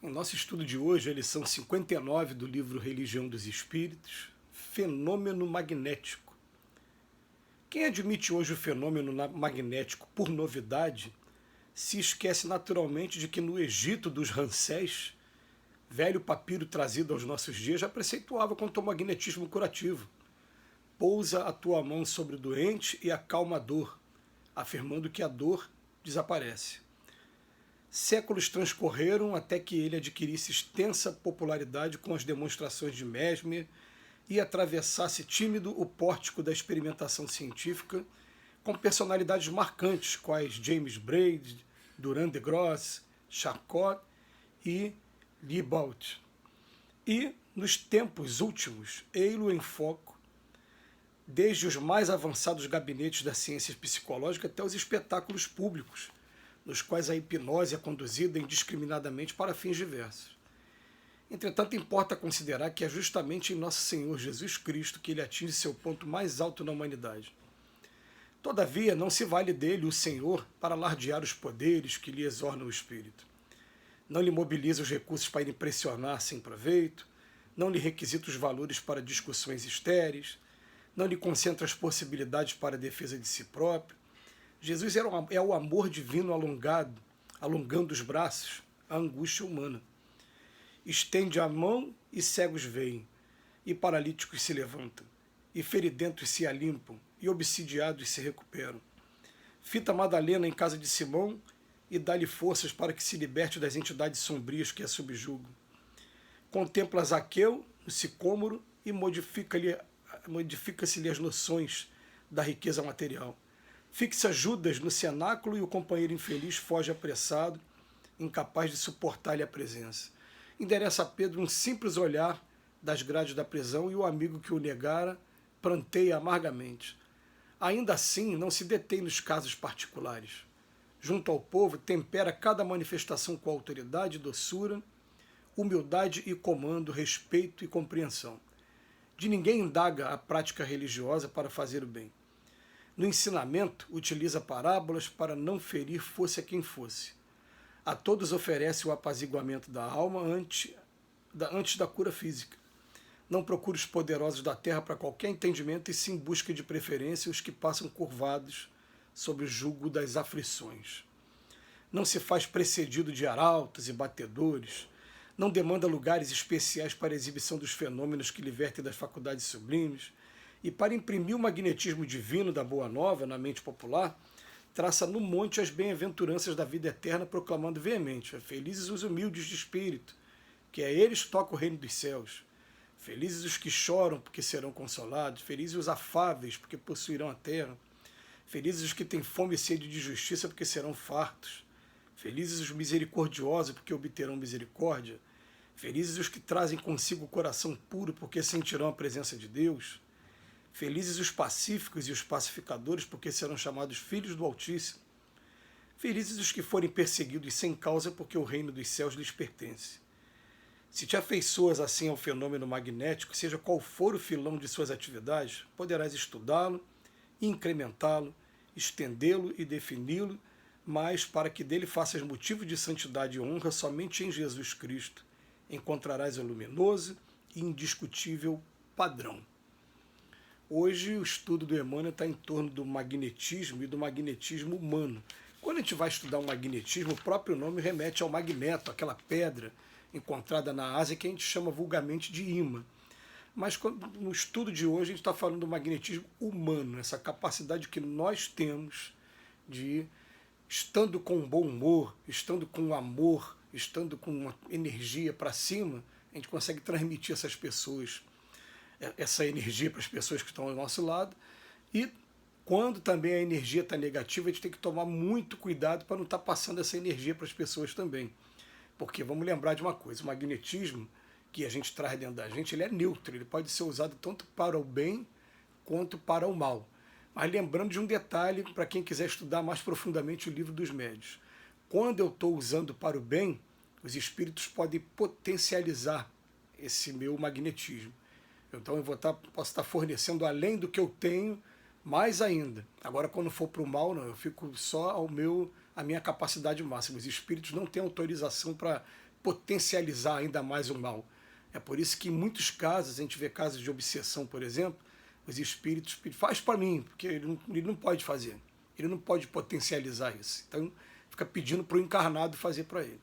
Em nosso estudo de hoje, a lição 59 do livro Religião dos Espíritos, Fenômeno Magnético. Quem admite hoje o fenômeno magnético por novidade se esquece naturalmente de que no Egito dos Ramsés, velho papiro trazido aos nossos dias já preceituava quanto ao magnetismo curativo. Pousa a tua mão sobre o doente e acalma a dor, afirmando que a dor desaparece. Séculos transcorreram até que ele adquirisse extensa popularidade com as demonstrações de Mesmer e atravessasse tímido o pórtico da experimentação científica com personalidades marcantes, quais James Braid, Durand de Gross, Charcot e Liebold. E, nos tempos últimos, ei-lo em foco, desde os mais avançados gabinetes da ciência psicológica até os espetáculos públicos, nos quais a hipnose é conduzida indiscriminadamente para fins diversos. Entretanto, importa considerar que é justamente em Nosso Senhor Jesus Cristo que ele atinge seu ponto mais alto na humanidade. Todavia, não se vale dele, o Senhor, para alardear os poderes que lhe exornam o espírito. Não lhe mobiliza os recursos para impressionar sem proveito, não lhe requisita os valores para discussões estéreis, não lhe concentra as possibilidades para a defesa de si próprio. Jesus é o amor divino alongando os braços, a angústia humana. Estende a mão e cegos veem, e paralíticos se levantam, e feridentos se alimpam, e obsidiados se recuperam. Fita Madalena em casa de Simão e dá-lhe forças para que se liberte das entidades sombrias que a subjugam. Contempla Zaqueu no sicômoro e modifica-se-lhe as noções da riqueza material. Fixa Judas no cenáculo e o companheiro infeliz foge apressado, incapaz de suportar-lhe a presença. Endereça a Pedro um simples olhar das grades da prisão e o amigo que o negara pranteia amargamente. Ainda assim, não se detém nos casos particulares. Junto ao povo, tempera cada manifestação com autoridade e doçura, humildade e comando, respeito e compreensão. De ninguém indaga a prática religiosa para fazer o bem. No ensinamento, utiliza parábolas para não ferir fosse a quem fosse. A todos oferece o apaziguamento da alma antes da cura física. Não procura os poderosos da terra para qualquer entendimento e sim busca de preferência os que passam curvados sob o jugo das aflições. Não se faz precedido de arautos e batedores. Não demanda lugares especiais para a exibição dos fenômenos que libertem das faculdades sublimes. E para imprimir o magnetismo divino da Boa Nova na mente popular, traça no monte as bem-aventuranças da vida eterna, proclamando veemente: felizes os humildes de espírito, que a eles toca o reino dos céus. Felizes os que choram, porque serão consolados. Felizes os afáveis, porque possuirão a terra. Felizes os que têm fome e sede de justiça, porque serão fartos. Felizes os misericordiosos, porque obterão misericórdia. Felizes os que trazem consigo o coração puro, porque sentirão a presença de Deus. Felizes os pacíficos e os pacificadores, porque serão chamados filhos do Altíssimo. Felizes os que forem perseguidos sem causa, porque o reino dos céus lhes pertence. Se te afeiçoas assim ao fenômeno magnético, seja qual for o filão de suas atividades, poderás estudá-lo, incrementá-lo, estendê-lo e defini-lo, mas para que dele faças motivo de santidade e honra, somente em Jesus Cristo encontrarás o luminoso e indiscutível padrão. Hoje o estudo do Emmanuel está em torno do magnetismo e do magnetismo humano. Quando a gente vai estudar o magnetismo, o próprio nome remete ao magneto, aquela pedra encontrada na Ásia que a gente chama vulgarmente de ímã. Mas no estudo de hoje a gente está falando do magnetismo humano, essa capacidade que nós temos de, estando com bom humor, estando com amor, estando com uma energia para cima, a gente consegue transmitir essas pessoas, essa energia para as pessoas que estão ao nosso lado. E quando também a energia está negativa, a gente tem que tomar muito cuidado para não estar passando essa energia para as pessoas também. Porque vamos lembrar de uma coisa, o magnetismo que a gente traz dentro da gente, ele é neutro, ele pode ser usado tanto para o bem quanto para o mal. Mas lembrando de um detalhe, para quem quiser estudar mais profundamente o Livro dos Médiuns. Quando eu estou usando para o bem, os espíritos podem potencializar esse meu magnetismo. Então eu posso estar fornecendo além do que eu tenho, mais ainda. Agora, quando for para o mal, não, eu fico só a minha capacidade máxima. Os espíritos não têm autorização para potencializar ainda mais o mal. É por isso que em muitos casos, a gente vê casos de obsessão, por exemplo, os espíritos pedem, faz para mim, porque ele não pode fazer, ele não pode potencializar isso. Então fica pedindo para o encarnado fazer para ele.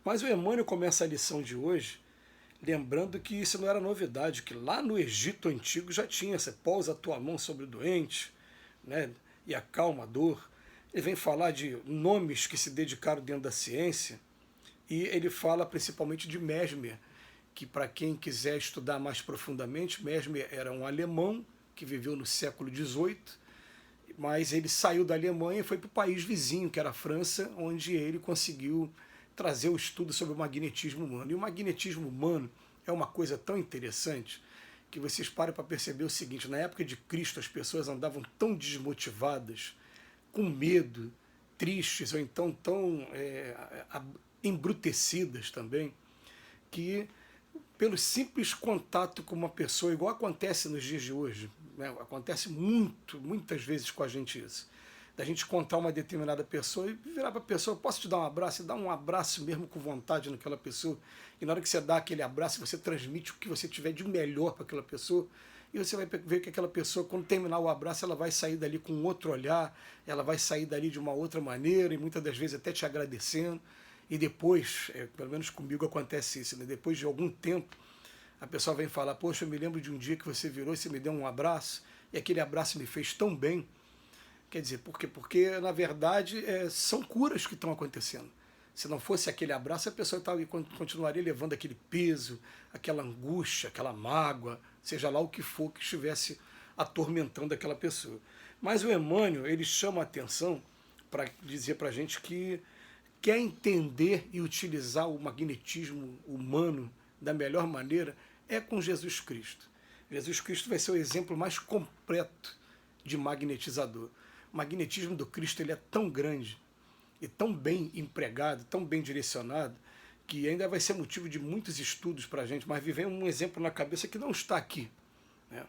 Mas o Emmanuel começa a lição de hoje lembrando que isso não era novidade, que lá no Egito Antigo já tinha, você pousa a tua mão sobre o doente, né, e acalma a dor. Ele vem falar de nomes que se dedicaram dentro da ciência, e ele fala principalmente de Mesmer, que para quem quiser estudar mais profundamente, Mesmer era um alemão que viveu no século XVIII, mas ele saiu da Alemanha e foi para o país vizinho, que era a França, onde ele conseguiu trazer o estudo sobre o magnetismo humano. E o magnetismo humano é uma coisa tão interessante que vocês param para perceber o seguinte: na época de Cristo as pessoas andavam tão desmotivadas, com medo, tristes ou então tão embrutecidas também, que pelo simples contato com uma pessoa, igual acontece nos dias de hoje, né? Acontece muitas vezes com a gente isso, da gente encontrar uma determinada pessoa e virar para a pessoa, posso te dar um abraço? E dar um abraço mesmo com vontade naquela pessoa, e na hora que você dá aquele abraço, você transmite o que você tiver de melhor para aquela pessoa, e você vai ver que aquela pessoa, quando terminar o abraço, ela vai sair dali com outro olhar, ela vai sair dali de uma outra maneira, e muitas das vezes até te agradecendo, e depois, pelo menos comigo acontece isso, né? Depois de algum tempo, a pessoa vem falar, poxa, eu me lembro de um dia que você virou e você me deu um abraço, e aquele abraço me fez tão bem. Quer dizer, por quê? Porque, na verdade, são curas que estão acontecendo. Se não fosse aquele abraço, a pessoa continuaria levando aquele peso, aquela angústia, aquela mágoa, seja lá o que for que estivesse atormentando aquela pessoa. Mas o Emmanuel, ele chama a atenção para dizer para a gente que quer entender e utilizar o magnetismo humano da melhor maneira é com Jesus Cristo. Jesus Cristo vai ser o exemplo mais completo de magnetizador. O magnetismo do Cristo ele é tão grande e tão bem empregado, tão bem direcionado, que ainda vai ser motivo de muitos estudos para a gente, mas viver um exemplo na cabeça que não está aqui, né,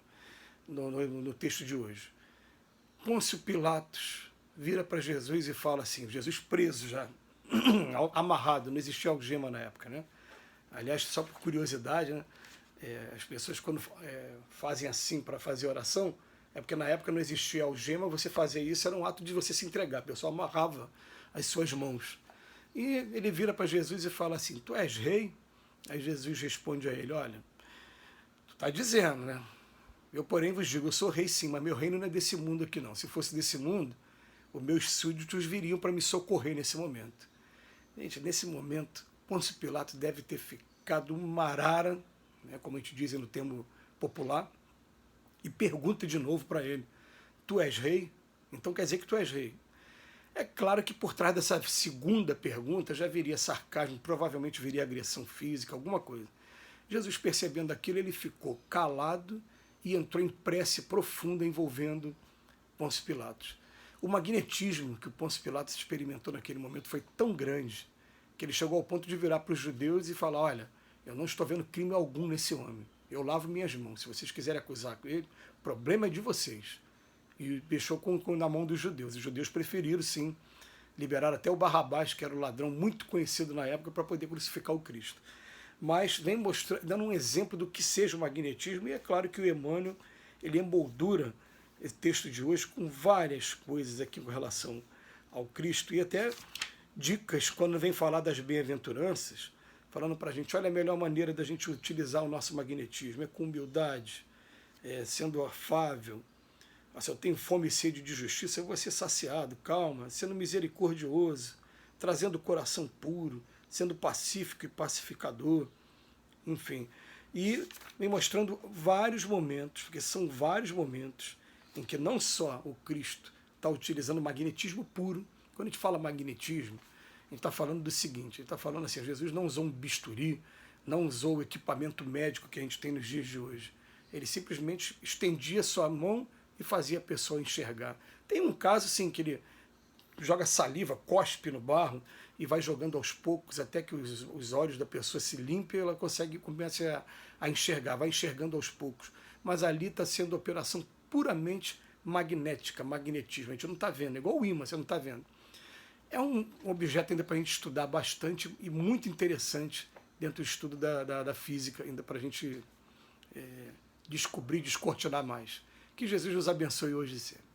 no texto de hoje. Pôncio Pilatos vira para Jesus e fala assim, Jesus preso já, amarrado, não existia algema na época, né? Aliás, só por curiosidade, né, as pessoas quando fazem assim para fazer oração, é porque na época não existia algema, você fazer isso era um ato de você se entregar, a pessoa amarrava as suas mãos. E ele vira para Jesus e fala assim, tu és rei? Aí Jesus responde a ele, olha, tu está dizendo, né? Eu, porém, vos digo, eu sou rei sim, mas meu reino não é desse mundo aqui não. Se fosse desse mundo, os meus súditos viriam para me socorrer nesse momento. Gente, nesse momento, Pôncio Pilatos deve ter ficado um marara, né, como a gente diz no termo popular, e pergunta de novo para ele, tu és rei? Então quer dizer que tu és rei. É claro que por trás dessa segunda pergunta já viria sarcasmo, provavelmente viria agressão física, alguma coisa. Jesus, percebendo aquilo, ele ficou calado e entrou em prece profunda envolvendo Pôncio Pilatos. O magnetismo que o Pôncio Pilatos experimentou naquele momento foi tão grande que ele chegou ao ponto de virar para os judeus e falar, olha, eu não estou vendo crime algum nesse homem, eu lavo minhas mãos, se vocês quiserem acusar ele, o problema é de vocês. E deixou na mão dos judeus. Os judeus preferiram, sim, liberar até o Barrabás, que era o ladrão muito conhecido na época, para poder crucificar o Cristo. Mas vem dando um exemplo do que seja o magnetismo, e é claro que o Emmanuel, ele emoldura esse texto de hoje com várias coisas aqui com relação ao Cristo, e até dicas quando vem falar das bem-aventuranças, falando para a gente, olha, a melhor maneira da gente utilizar o nosso magnetismo é com humildade, sendo afável. Se eu tenho fome e sede de justiça, eu vou ser saciado, calma, sendo misericordioso, trazendo o coração puro, sendo pacífico e pacificador, enfim. E me mostrando vários momentos, porque são vários momentos em que não só o Cristo está utilizando magnetismo puro. Quando a gente fala magnetismo, a gente está falando do seguinte, ele está falando assim, Jesus não usou um bisturi, não usou o equipamento médico que a gente tem nos dias de hoje. Ele simplesmente estendia sua mão e fazia a pessoa enxergar. Tem um caso, assim, que ele joga saliva, cospe no barro e vai jogando aos poucos até que os olhos da pessoa se limpem e ela começa a enxergar, vai enxergando aos poucos. Mas ali está sendo operação puramente magnética, magnetismo. A gente não está vendo, é igual o ímã, você não está vendo. é um objeto ainda para a gente estudar bastante e muito interessante dentro do estudo da física, ainda para a gente descobrir, descortinar mais. Que Jesus nos abençoe hoje e sempre.